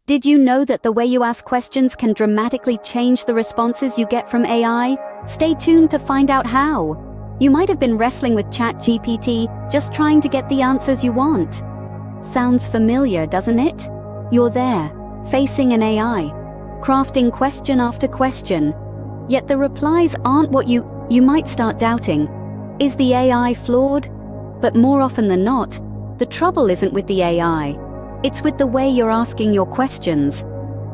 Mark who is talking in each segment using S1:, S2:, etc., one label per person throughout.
S1: Did you know that the way you ask questions can dramatically change the responses you get from AI? Stay tuned to find out how. You might have been wrestling with ChatGPT, just trying to get the answers you want. Sounds familiar, doesn't it? You're there, facing an AI, crafting question after question. Yet the replies aren't what you might start doubting. Is the AI flawed? But more often than not, the trouble isn't with the AI. It's with the way you're asking your questions.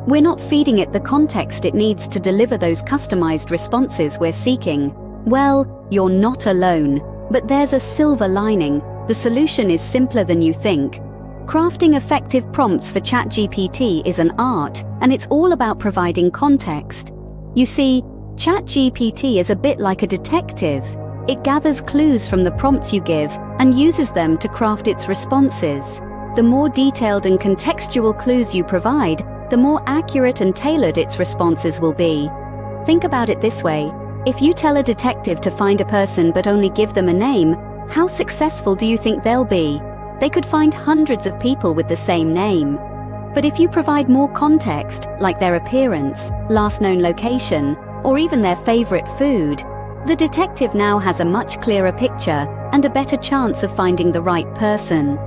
S1: We're not feeding it the context it needs to deliver those customized responses we're seeking. Well, you're not alone, but there's a silver lining. The solution is simpler than you think. Crafting effective prompts for ChatGPT is an art, and it's all about providing context. You see, ChatGPT is a bit like a detective. It gathers clues from the prompts you give and uses them to craft its responses. The more detailed and contextual clues you provide, the more accurate and tailored its responses will be. Think about it this way. If you tell a detective to find a person but only give them a name, how successful do you think they'll be? They could find hundreds of people with the same name. But if you provide more context, like their appearance, last known location, or even their favorite food, the detective now has a much clearer picture and a better chance of finding the right person.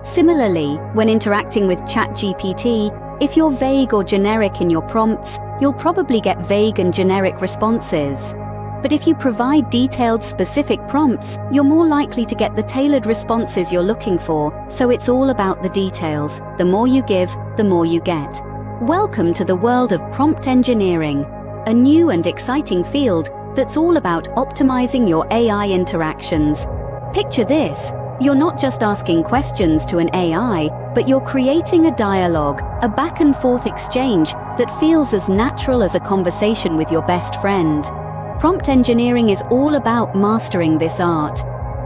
S1: Similarly, when interacting with ChatGPT, if you're vague or generic in your prompts, you'll probably get vague and generic responses. But if you provide detailed, specific prompts, you're more likely to get the tailored responses you're looking for, so it's all about the details. The more you give, the more you get. Welcome to the world of prompt engineering, a new and exciting field that's all about optimizing your AI interactions. Picture this. You're not just asking questions to an AI, but you're creating a dialogue, a back and forth exchange that feels as natural as a conversation with your best friend. Prompt engineering is all about mastering this art.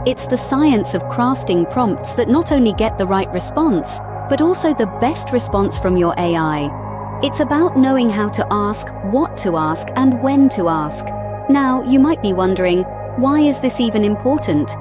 S1: It's the science of crafting prompts that not only get the right response, but also the best response from your AI. It's about knowing how to ask, what to ask, and when to ask. Now, you might be wondering, why is this even important?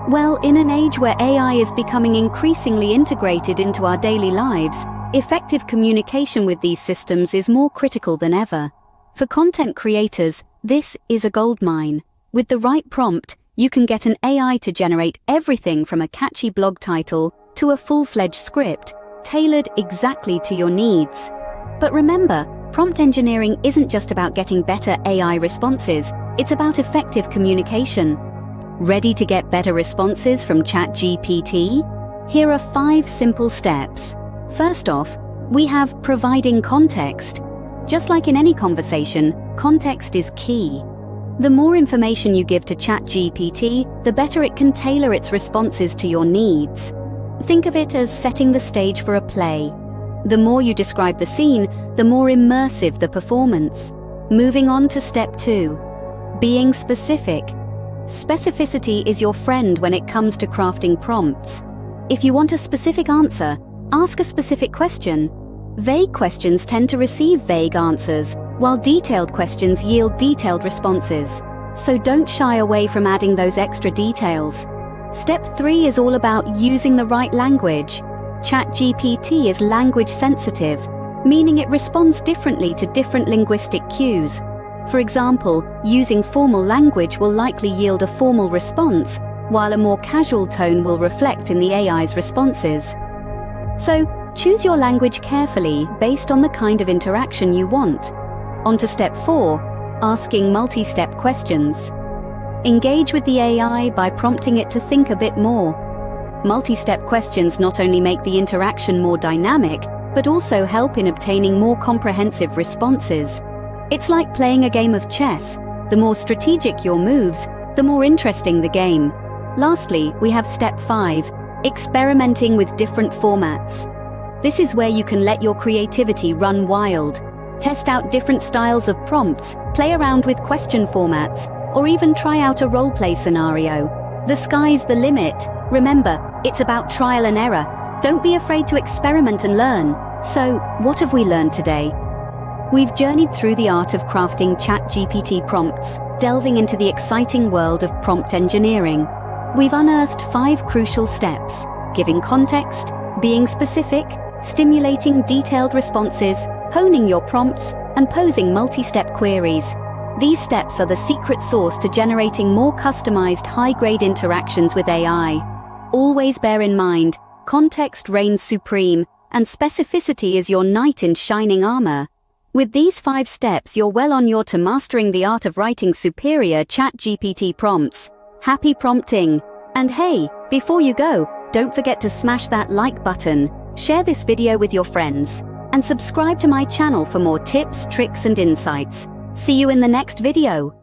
S1: Well, in an age where AI is becoming increasingly integrated into our daily lives, effective communication with these systems is more critical than ever. For content creators, this is a goldmine. With the right prompt, you can get an AI to generate everything from a catchy blog title to a full-fledged script, tailored exactly to your needs. But remember, prompt engineering isn't just about getting better AI responses, it's about effective communication. Ready to get better responses from ChatGPT? Here are 5 simple steps. First off, we have providing context. Just like in any conversation, context is key. The more information you give to ChatGPT, the better it can tailor its responses to your needs. Think of it as setting the stage for a play. The more you describe the scene, the more immersive the performance. Moving on to step 2. Being specific. Specificity is your friend when it comes to crafting prompts. If you want a specific answer, ask a specific question. Vague questions tend to receive vague answers, while detailed questions yield detailed responses. So don't shy away from adding those extra details. Step 3 is all about using the right language. ChatGPT is language sensitive, meaning it responds differently to different linguistic cues. For example, using formal language will likely yield a formal response, while a more casual tone will reflect in the AI's responses. So, choose your language carefully based on the kind of interaction you want. On to step 4, asking multi-step questions. Engage with the AI by prompting it to think a bit more. Multi-step questions not only make the interaction more dynamic, but also help in obtaining more comprehensive responses. It's like playing a game of chess. The more strategic your moves, the more interesting the game. Lastly, we have step 5, experimenting with different formats. This is where you can let your creativity run wild. Test out different styles of prompts, play around with question formats, or even try out a role-play scenario. The sky's the limit. Remember, it's about trial and error. Don't be afraid to experiment and learn. So, what have we learned today? We've journeyed through the art of crafting ChatGPT prompts, delving into the exciting world of prompt engineering. We've unearthed 5 crucial steps: giving context, being specific, stimulating detailed responses, honing your prompts, and posing multi-step queries. These steps are the secret sauce to generating more customized, high-grade interactions with AI. Always bear in mind, context reigns supreme, and specificity is your knight in shining armor. With these 5 steps, you're well on your to mastering the art of writing superior ChatGPT prompts. Happy prompting! And hey, before you go, don't forget to smash that like button, share this video with your friends, and subscribe to my channel for more tips, tricks, and insights. See you in the next video.